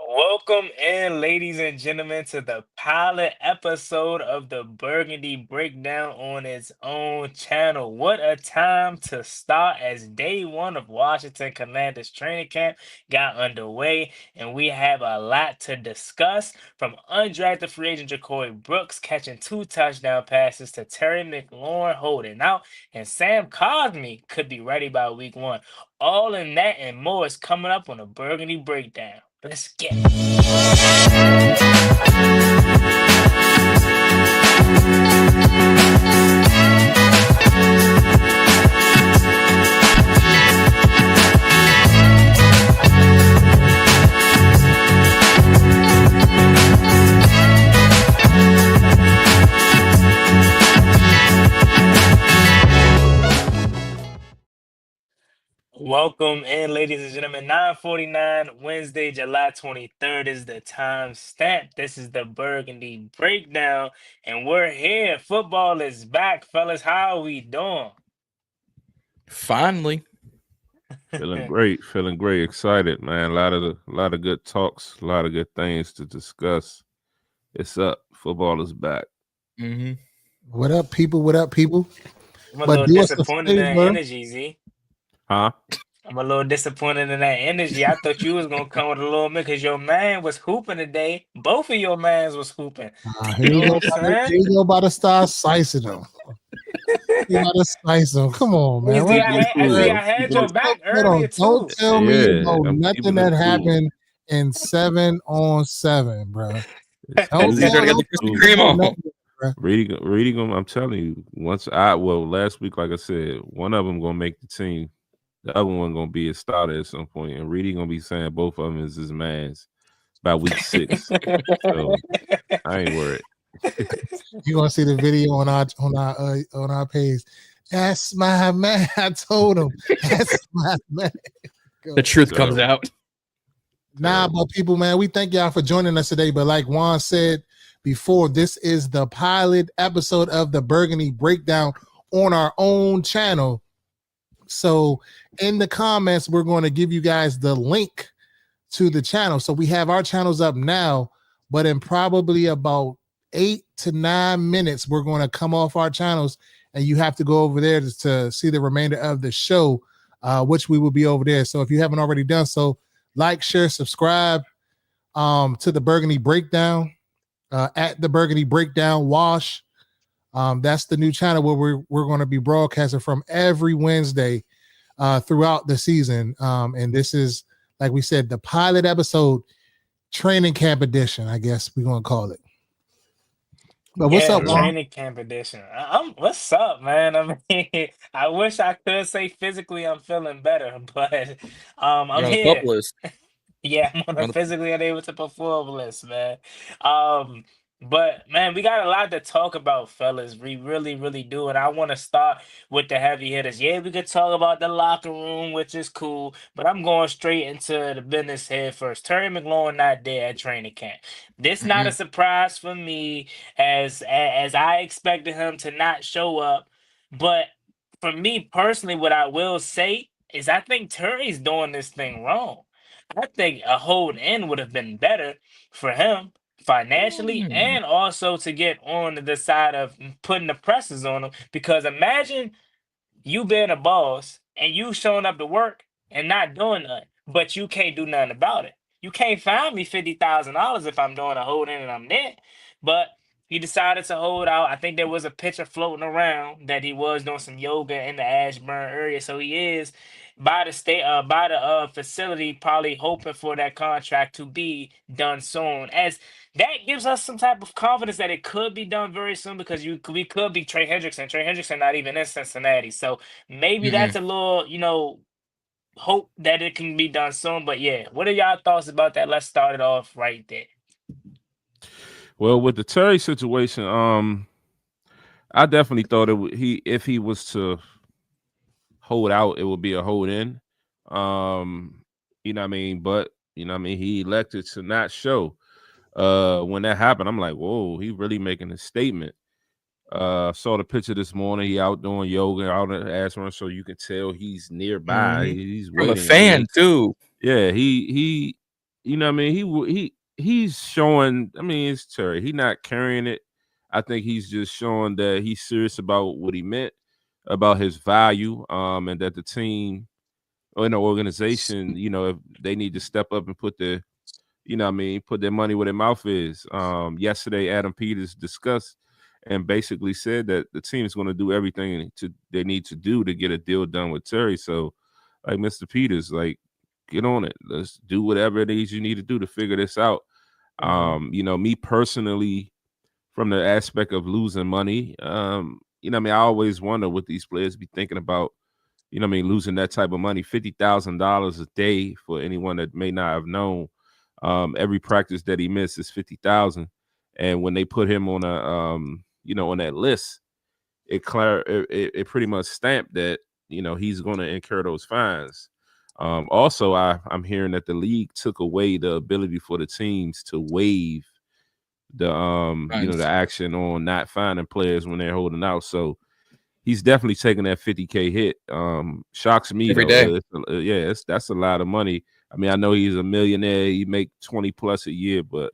Welcome in, ladies and gentlemen, to the pilot episode of the Burgundy Breakdown on its own channel. What a time to start as day one of Washington Commanders training camp got underway, and we have a lot to discuss from undrafted free agent Jacory Brooks catching 2 touchdown passes to Terry McLaurin holding out, and Sam Cosmi could be ready by week one. All in that and more is coming up on the Burgundy Breakdown. Let's get it. Welcome in, ladies and gentlemen. 9:49 Wednesday, July 23rd is the time stamp. This is the Burgundy Breakdown, and we're here. Football is back, fellas. How are we doing? Finally. Feeling great, excited, man. A lot of good talks, a lot of good things to discuss. It's up. Football is back. Mm-hmm. What up, people? What up, people? I'm a little disappointed in that energy, Z. Huh? I'm a little disappointed in that energy. I thought you was gonna come with a little bit because your man was hooping today. Both of your mans was hooping. Here you go about to start slicing them. You gotta slice them. Come on, man. I had your back earlier too. Don't tell me about nothing that happened in 7-on-7, bro. Reading them, I'm telling you. Last week, like I said, one of them gonna make the team. The other one gonna be a starter at some point, and Reedy gonna be saying both of them is his man's by week 6. So I ain't worried. You're gonna see the video on our page. That's my man. I told him. That's my man. The truth comes out. Nah, but people, man, we thank y'all for joining us today. But like Juan said before, this is the pilot episode of the Burgundy Breakdown on our own channel. So in the comments, we're going to give you guys the link to the channel. So we have our channels up now, but in probably about 8 to 9 minutes, we're going to come off our channels and you have to go over there to see the remainder of the show, which we will be over there. So if you haven't already done so, like, share, subscribe to the Burgundy Breakdown at the Burgundy Breakdown Wash. That's the new channel where we're going to be broadcasting from every Wednesday throughout the season. And this is, like we said, the pilot episode, training camp edition, I guess we're going to call it. But what's up, training camp edition? What's up, man? I mean, I wish I could say physically I'm feeling better, but I'm here. Yeah, I'm physically unable to perform list, man. But man, we got a lot to talk about, fellas. We really, really do. And I want to start with the heavy hitters. Yeah, we could talk about the locker room, which is cool, but I'm going straight into the business here first. Terry McLaurin not there at training camp. This not a surprise for me, as I expected him to not show up. But for me personally, what I will say is I think Terry's doing this thing wrong. I think a hold in would have been better for him financially and also to get on the side of putting the presses on him. Because imagine you being a boss and you showing up to work and not doing nothing, but you can't do nothing about it. You can't find me $50,000 if I'm doing a hold in and I'm there. But he decided to hold out. I think there was a picture floating around that he was doing some yoga in the Ashburn area. So he is by the facility, probably hoping for that contract to be done soon. As that gives us some type of confidence that it could be done very soon, because we could be Trey Hendrickson. Trey Hendrickson not even in Cincinnati, so maybe that's a little, hope that it can be done soon. But yeah, what are y'all thoughts about that? Let's start it off right there. Well, with the Terry situation, I definitely thought if he was to hold out, it would be a hold in. You know what I mean? But you know what I mean, he elected to not show. When that happened, I'm like, whoa, he really making a statement. Saw the picture this morning. He out doing yoga out at Ashburn, so you can tell he's nearby. He's from waiting. a fan too. Yeah, he, you know what I mean. He's showing. I mean, it's Terry. He's not carrying it. I think he's just showing that he's serious about what he meant, about his value, and that the team or the organization, you know, if they need to step up and put their, you know what I mean, put their money where their mouth is. Yesterday, Adam Peters discussed and basically said that the team is going to do everything they need to do to get a deal done with Terry. So, like Mr. Peters, like, get on it. Let's do whatever it is you need to do to figure this out. You know, me personally, from the aspect of losing money, you know what I mean, I always wonder what these players be thinking about, you know what I mean, losing that type of money, $50,000 a day for anyone that may not have known. Every practice that he missed is $50,000. And when they put him on a, you know, on that list, it pretty much stamped that, you know, he's going to incur those fines. Also, I'm hearing that the league took away the ability for the teams to waive the you know, the action on not finding players when they're holding out. So he's definitely taking that 50K hit. Shocks me every day. That's a lot of money. I mean, I know he's a millionaire. He make 20 plus a year, but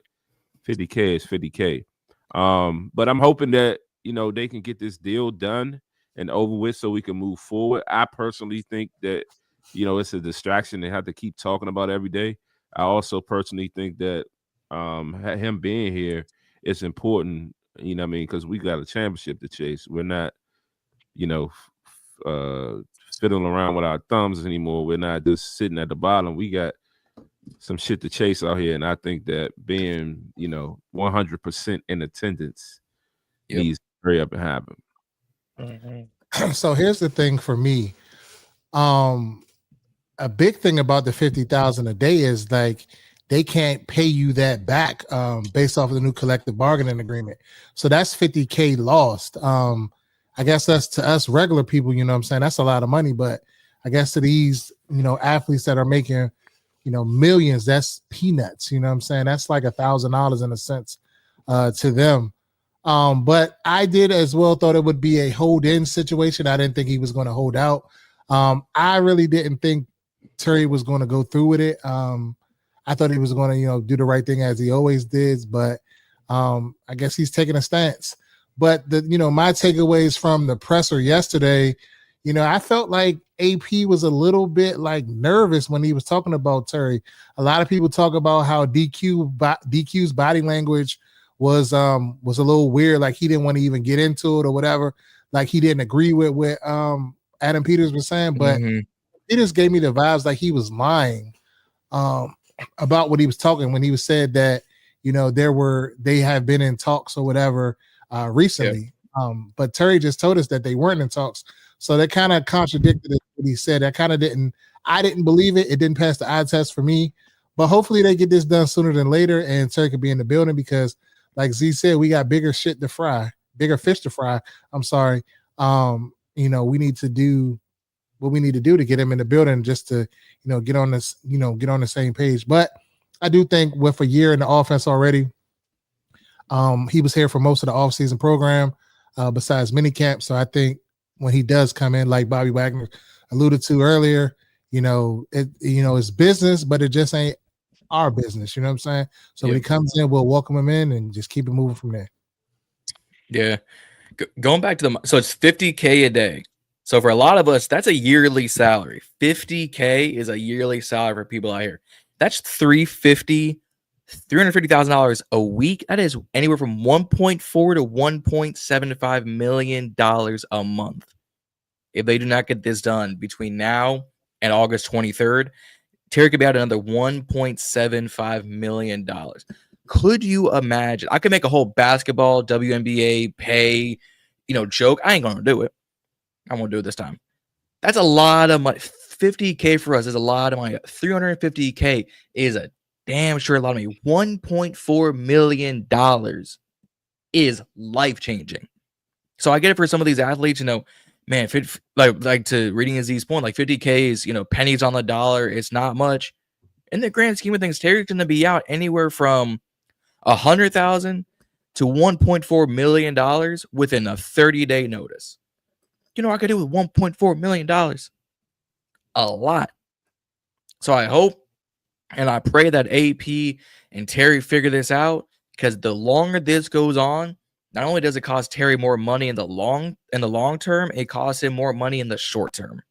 50K is 50K. But I'm hoping that, you know, they can get this deal done and over with so we can move forward. I personally think that, you know, it's a distraction they have to keep talking about every day. I also personally think that him being here is important, you know what I mean, because we got a championship to chase. We're not, you know, fiddling around with our thumbs anymore. We're not just sitting at the bottom. We got some shit to chase out here, and I think that being, you know, 100% in attendance needs to hurry up and happen. So here's the thing for me. A big thing about the $50,000 a day is like they can't pay you that back based off of the new collective bargaining agreement. So that's $50K lost. I guess that's to us regular people, you know what I'm saying? That's a lot of money, but I guess to these, you know, athletes that are making, you know, millions, that's peanuts, you know what I'm saying? That's like $1,000 in a sense to them. But I did as well thought it would be a hold-in situation. I didn't think he was going to hold out. I really didn't think Terry was going to go through with it. I thought he was going to, you know, do the right thing as he always did, but I guess he's taking a stance. But the, you know, my takeaways from the presser yesterday, you know, I felt like AP was a little bit like nervous when he was talking about Terry. A lot of people talk about how DQ's body language was a little weird, like he didn't want to even get into it or whatever, like he didn't agree with what Adam Peters was saying, but it just gave me the vibes like he was lying about what he was talking when he was said that, you know, they have been in talks or whatever recently. But Terry just told us that they weren't in talks. So that kind of contradicted what he said. I didn't believe it. It didn't pass the eye test for me, but hopefully they get this done sooner than later and Terry could be in the building because like Z said, we got bigger fish to fry. I'm sorry. You know, we need to do what we need to do to get him in the building just to, you know, get on this, you know, get on the same page. But I do think with a year in the offense already, he was here for most of the offseason program besides minicamp. So I think when he does come in, like Bobby Wagner alluded to earlier, you know, it's business, but it just ain't our business. You know what I'm saying? So when he comes in, we'll welcome him in and just keep it moving from there. Yeah. Going back to so it's $50K a day. So for a lot of us, that's a yearly salary. $50K is a yearly salary for people out here. That's $350,000 a week. That is anywhere from $1.4 to $1.75 million a month. If they do not get this done between now and August 23rd, Terry could be out another $1.75 million. Could you imagine? I could make a whole basketball, WNBA pay, you know, joke. I ain't going to do it. I'm going to do it this time. That's a lot of money. $50K for us is a lot of money. $350K is a damn sure a lot of money. $1.4 million is life-changing. So I get it for some of these athletes, you know, man, like to reading Aziz's point, like 50K is, you know, pennies on the dollar. It's not much. In the grand scheme of things, Terry's going to be out anywhere from 100,000 to $1.4 million within a 30-day notice. You know what I could do with $1.4 million? A lot. So I hope and I pray that AP and Terry figure this out, because the longer this goes on, not only does it cost Terry more money in the long term, it costs him more money in the short term.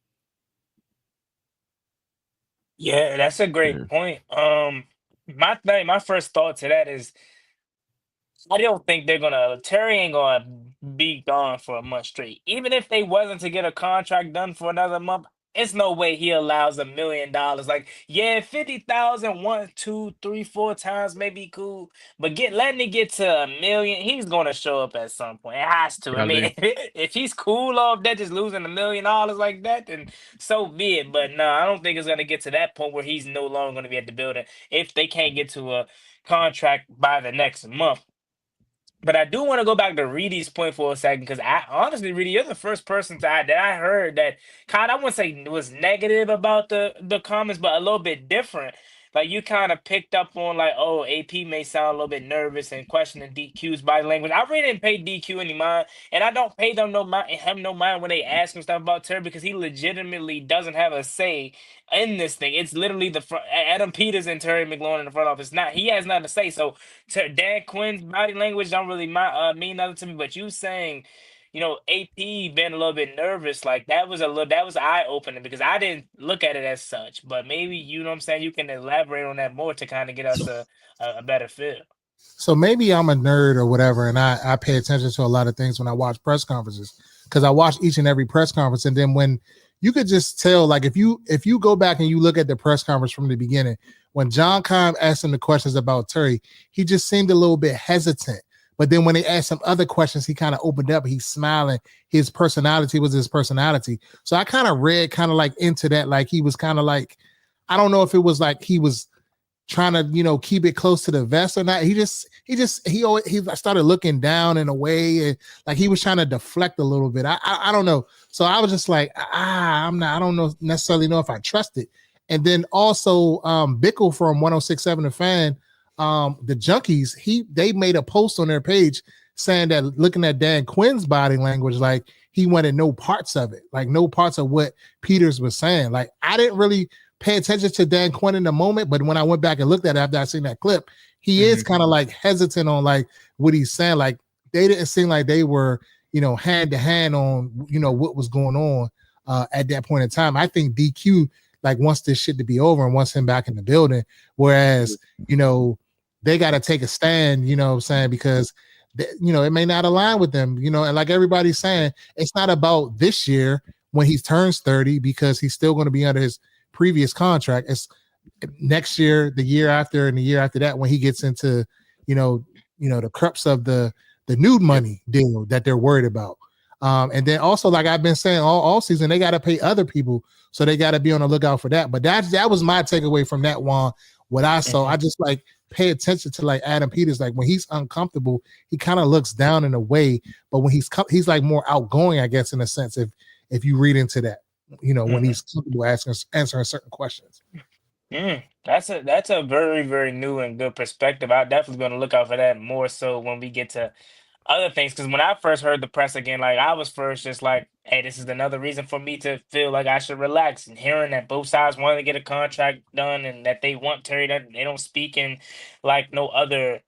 Yeah, that's a great point. My first thought to that is, I don't think Terry ain't gonna be gone for a month straight. Even if they wasn't to get a contract done for another month, it's no way he allows $1 million. Like, yeah, 50,000, 1, 2, 3, 4 times may be cool, but letting it get to $1 million, he's gonna show up at some point. It has to. I mean, if he's cool off that, just losing $1 million like that, then so be it. But no, I don't think it's gonna get to that point where he's no longer gonna be at the building if they can't get to a contract by the next month. But I do want to go back to Reedy's point for a second, because I honestly, Reedy, you're the first person that I heard that kind of, I wouldn't say was negative about the comments, but a little bit different. Like, you kind of picked up on, like, oh, AP may sound a little bit nervous and questioning DQ's body language. I really didn't pay DQ any mind, and I don't pay him no mind when they ask him stuff about Terry, because he legitimately doesn't have a say in this thing. It's literally Adam Peters and Terry McLaurin in the front office. He has nothing to say. So Dan Quinn's body language don't really mean nothing to me. But you saying, AP been a little bit nervous, like that was eye opening, because I didn't look at it as such. But maybe, you know what I'm saying, you can elaborate on that more to kind of get us a better feel. So maybe I'm a nerd or whatever, and I pay attention to a lot of things when I watch press conferences, because I watch each and every press conference. And then when you could just tell, like, if you go back and you look at the press conference from the beginning, when John Keim asked him the questions about Terry, he just seemed a little bit hesitant. But then when they asked him other questions, he kind of opened up. He's smiling. His personality was his personality. So I kind of read kind of like into that, like he was kind of like, I don't know if it was like he was trying to, keep it close to the vest or not. He started looking down in a way, and like he was trying to deflect a little bit. I don't know. So I was just like, I don't necessarily know if I trust it. And then also Bickle from 106.7 The Fan, the Junkies, they made a post on their page saying that, looking at Dan Quinn's body language, like he wanted no parts of it, like no parts of what Peters was saying. Like, I didn't really pay attention to Dan Quinn in the moment, but when I went back and looked at it after I seen that clip, he is kind of like hesitant on like what he's saying. Like, they didn't seem like they were, hand to hand on, what was going on at that point in time. I think DQ like wants this shit to be over and wants him back in the building, whereas they got to take a stand, what I'm saying, because it may not align with them, and like everybody's saying, it's not about this year when he turns 30, because he's still going to be under his previous contract. It's next year, the year after, and the year after that, when he gets into the crux of the nude money deal that they're worried about. And then also, like I've been saying all season, they got to pay other people, so they got to be on the lookout for that. But that was my takeaway from that one. What I saw, I just like pay attention to like Adam Peters. Like, when he's uncomfortable, he kind of looks down in a way, but when he's like more outgoing, I guess, in a sense, if you read into that, when he's comfortable answering certain questions. That's a very, very new and good perspective. I'm definitely going to look out for that more so when we get to other things. Because when I first heard the press again, like, I was first just like, hey, this is another reason for me to feel like I should relax. And hearing that both sides want to get a contract done, and that they want Terry, that they don't speak in like no other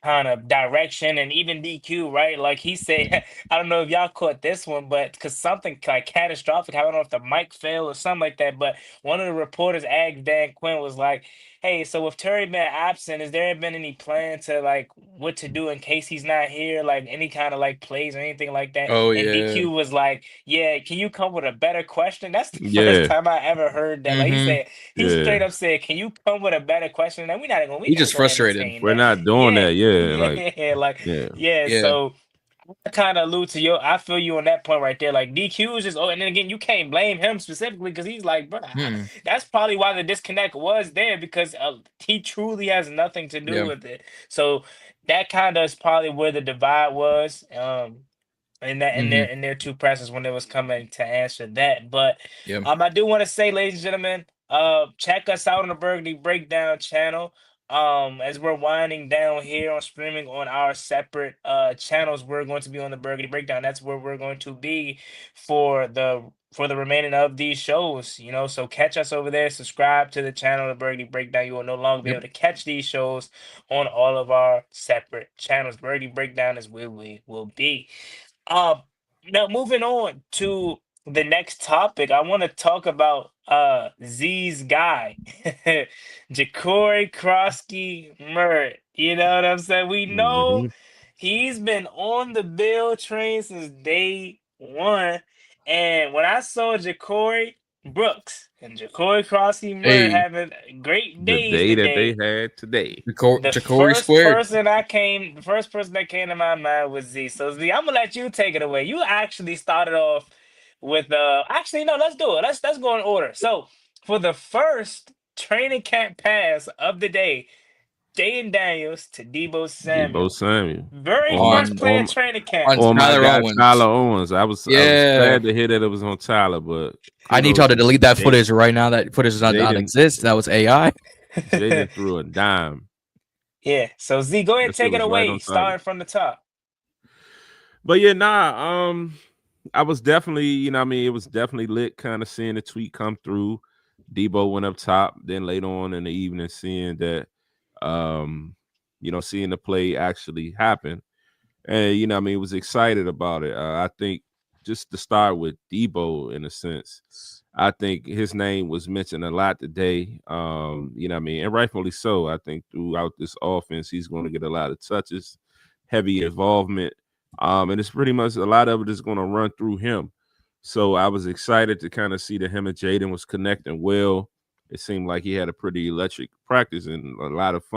kind of direction. And even DQ, right? Like he said, I don't know if y'all caught this one, but because something like catastrophic, I don't know if the mic failed or something like that, but one of the reporters asked Dan Quinn, was like, hey, so with Terry been absent, has there been any plan to like what to do in case he's not here, like any kind of like plays or anything like that? Oh, and yeah. DQ was like, yeah, can you come with a better question? That's the first time I ever heard that. Like, he straight up said, can you come with a better question? And we're not going to. He's just frustrated. We're not doing that. Yeah. So I kind of allude to I feel you on that point right there. Like, DQ is just, and then again, you can't blame him specifically, because he's like, bro, that's probably why the disconnect was there, because he truly has nothing to do with it. So that kind of is probably where the divide was. In their two presses when it was coming to answer that. But I do want to say, ladies and gentlemen, check us out on the Burgundy Breakdown channel. as we're winding down here on streaming on our separate channels, we're going to be on the Burgundy Breakdown. That's where we're going to be for the remaining of these shows. You know, so catch us over there. Subscribe to the channel, the Burgundy Breakdown. You will no longer be able to catch these shows on all of our separate channels. Burgundy Breakdown is where we will be. Now moving on to the next topic, I want to talk about Z's guy, Ja'Cory Krosky Murray. You know what I'm saying? We know he's been on the Bill train since day one. And when I saw Ja'Cory Brooks and Ja'Cory Krosky Murray having great The days day that today, they had today. the first person that came to my mind was Z. So Z, I'm gonna let you take it away. You actually started off with actually no, let's do it. Let's go in order. So for the first training camp pass of the day, Jaden Daniels to Debo Samuel. Very first play of training camp. On my guy Tyler Owens. I was glad to hear that it was on Tyler, but I need y'all to delete that footage right now. That footage does not exist. That was AI. Jaden threw a dime. Yeah. So Z, go ahead and take it away, right starting from the top. But yeah, I was definitely, you know, I mean, it was definitely lit kind of seeing the tweet come through. Debo went up top, then later on in the evening, seeing that, you know, seeing the play actually happen. And, you know, I mean, was excited about it. I think just to start with Debo, in a sense, I think his name was mentioned a lot today. You know what I mean? And rightfully so. I think throughout this offense, he's going to get a lot of touches, heavy involvement. And it's pretty much a lot of it is going to run through him. So I was excited to kind of see that him and Jaden was connecting well. It seemed like he had a pretty electric practice and a lot of fun.